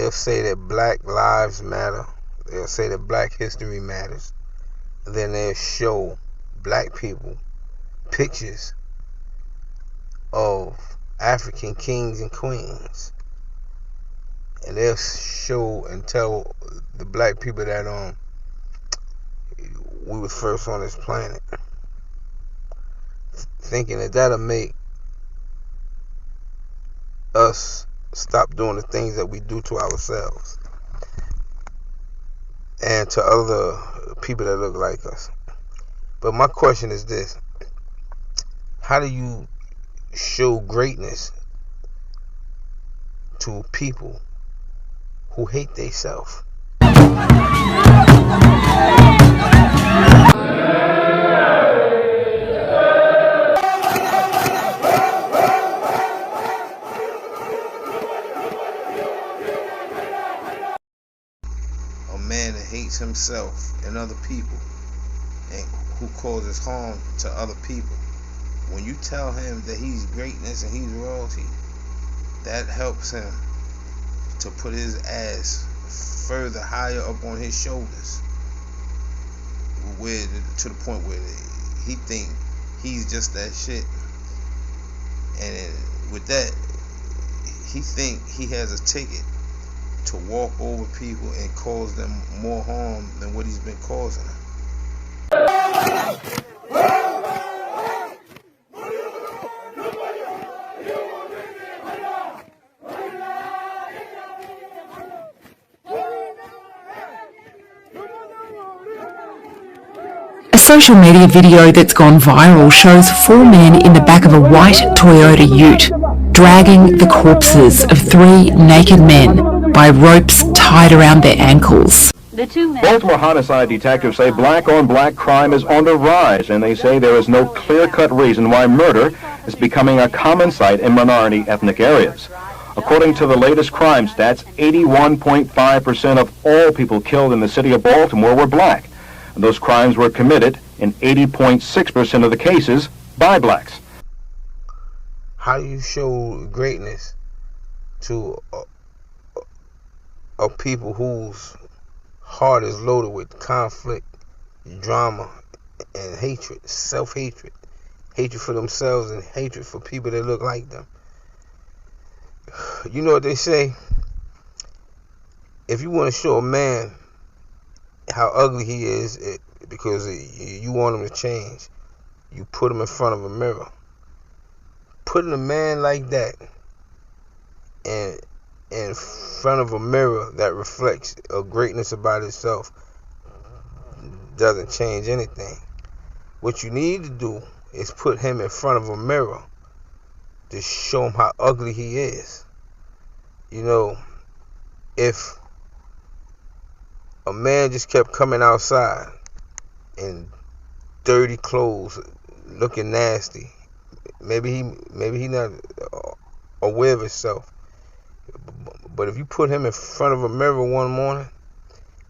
they'll say that Black Lives Matter. They'll say that Black History matters. And then they'll show black people pictures of African kings and queens. And they'll show and tell the black people that we were first on this planet, thinking that that'll make us stop doing the things that we do to ourselves and to other people that look like us. But my question is this: how do you show greatness to people who hate themselves? A man that hates himself and other people and who causes harm to other people, when you tell him that he's greatness and he's royalty, that helps him to put his ass further higher up on his shoulders, to the point where he think he's just that shit. And with that, he think he has a ticket to walk over people and cause them more harm than what he's been causing them. A social media video that's gone viral shows 4 men in the back of a white Toyota Ute dragging the corpses of 3 naked men by ropes tied around their ankles. Baltimore homicide detectives say black-on-black crime is on the rise, and they say there is no clear-cut reason why murder is becoming a common sight in minority ethnic areas. According to the latest crime stats, 81.5% of all people killed in the city of Baltimore were black. And those crimes were committed in 80.6% of the cases by blacks. How do you show greatness to a people whose heart is loaded with conflict, drama, and hatred, self-hatred, hatred for themselves and hatred for people that look like them? You know what they say? If you want to show a man how ugly he is because you want him to change, you put him in front of a mirror. Putting a man like that in front of a mirror that reflects a greatness about itself doesn't change anything. What you need to do is put him in front of a mirror to show him how ugly he is. You know, if a man just kept coming outside in dirty clothes, looking nasty, maybe he not aware of himself. But if you put him in front of a mirror one morning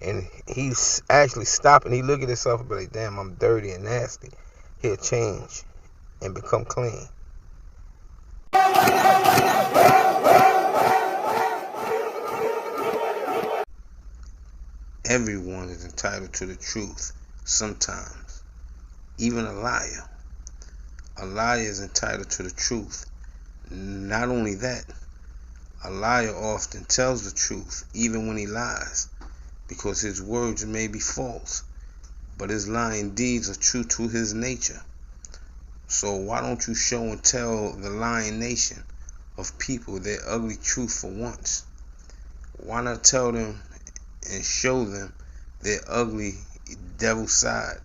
and he's actually stopping, he look at himself and be like, damn, I'm dirty and nasty, he'll change and become clean. Everyone is entitled to the truth sometimes. Even a liar. A liar is entitled to the truth. Not only that, a liar often tells the truth even when he lies, because his words may be false, but his lying deeds are true to his nature. So why don't you show and tell the lying nation of people their ugly truth for once? Why not tell them and show them their ugly devil side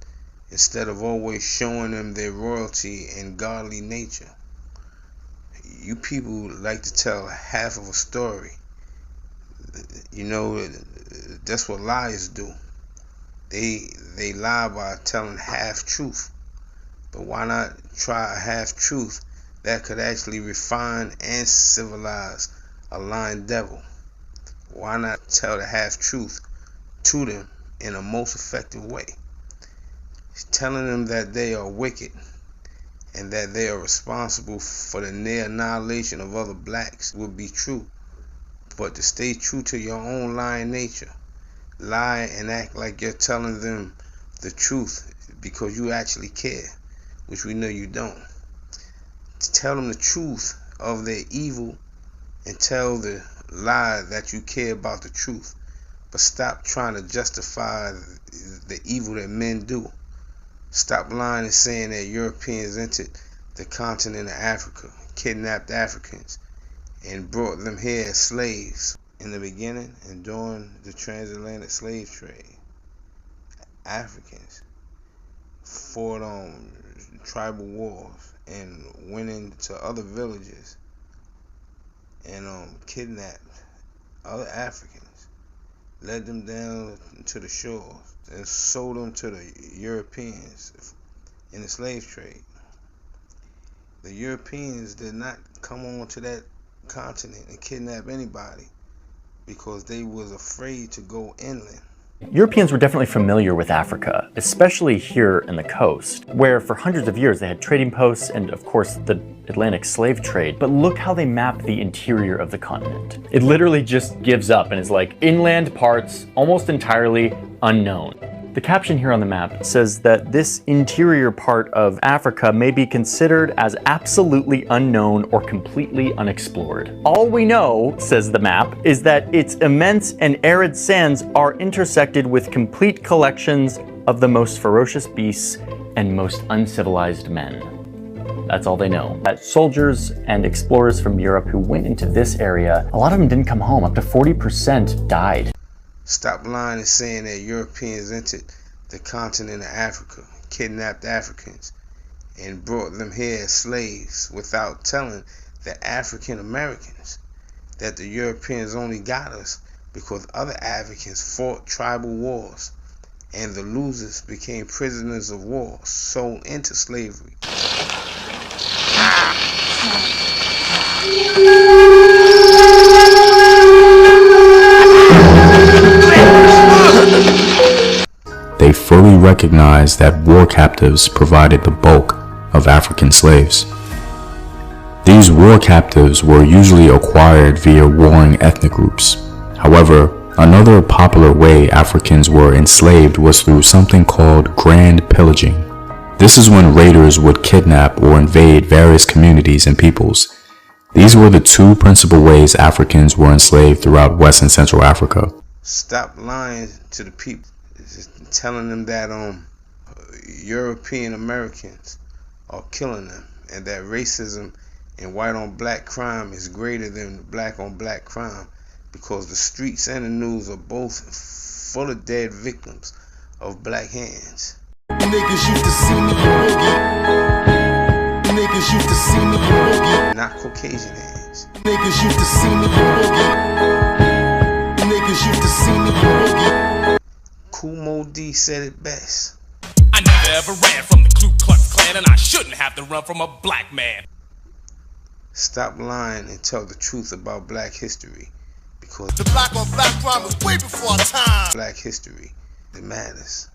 instead of always showing them their royalty and godly nature? You people like to tell half of a story. You know, that's what liars do. They lie by telling half truth. But why not try a half truth that could actually refine and civilize a lying devil? Why not tell the half truth to them in a most effective way? Telling them that they are wicked and that they are responsible for the near annihilation of other blacks would be true. but to stay true to your own lying nature. Lie and act like you're telling them the truth because you actually care, which we know you don't. To tell them the truth of their evil and tell the lie that you care about the truth, but stop trying to justify the evil that men do. Stop lying and saying that Europeans entered the continent of Africa, kidnapped Africans, and brought them here as slaves. In the beginning and during the transatlantic slave trade, Africans fought on tribal wars and went into other villages and kidnapped other Africans, led them down to the shores, and sold them to the Europeans in the slave trade. The Europeans did not come on to that continent and kidnap anybody because they was afraid to go inland. Europeans were definitely familiar with Africa, especially here in the coast, where for hundreds of years they had trading posts and, of course, the Atlantic slave trade. But look how they map the interior of the continent. It literally just gives up and is like inland parts almost entirely unknown. The caption here on the map says that this interior part of Africa may be considered as absolutely unknown or completely unexplored. All we know, says the map, is that its immense and arid sands are intersected with complete collections of the most ferocious beasts and most uncivilized men. That's all they know. That soldiers and explorers from Europe who went into this area, a lot of them didn't come home. Up to 40% died. Stop lying and saying that Europeans entered the continent of Africa, kidnapped Africans, and brought them here as slaves without telling the African Americans that the Europeans only got us because other Africans fought tribal wars and the losers became prisoners of war, sold into slavery. They fully recognized that war captives provided the bulk of African slaves. These war captives were usually acquired via warring ethnic groups. However, another popular way Africans were enslaved was through something called grand pillaging. This is when raiders would kidnap or invade various communities and peoples. These were the two principal ways Africans were enslaved throughout West and Central Africa. Stop lying to the people, telling them that European Americans are killing them and that racism and white on black crime is greater than black on black crime because the streets and the news are both full of dead victims of black hands. Niggas used to see me in boogie. Niggas used to see me in boogie. Not Caucasian hands. Niggas used to see me in boogie. Niggas used to see me in boogie. Kool Moe Dee said it best. I never ever ran from the Ku Klux Klan, and I shouldn't have to run from a black man. Stop lying and tell the truth about black history because the black on black crime was way before our time. Black history, it matters.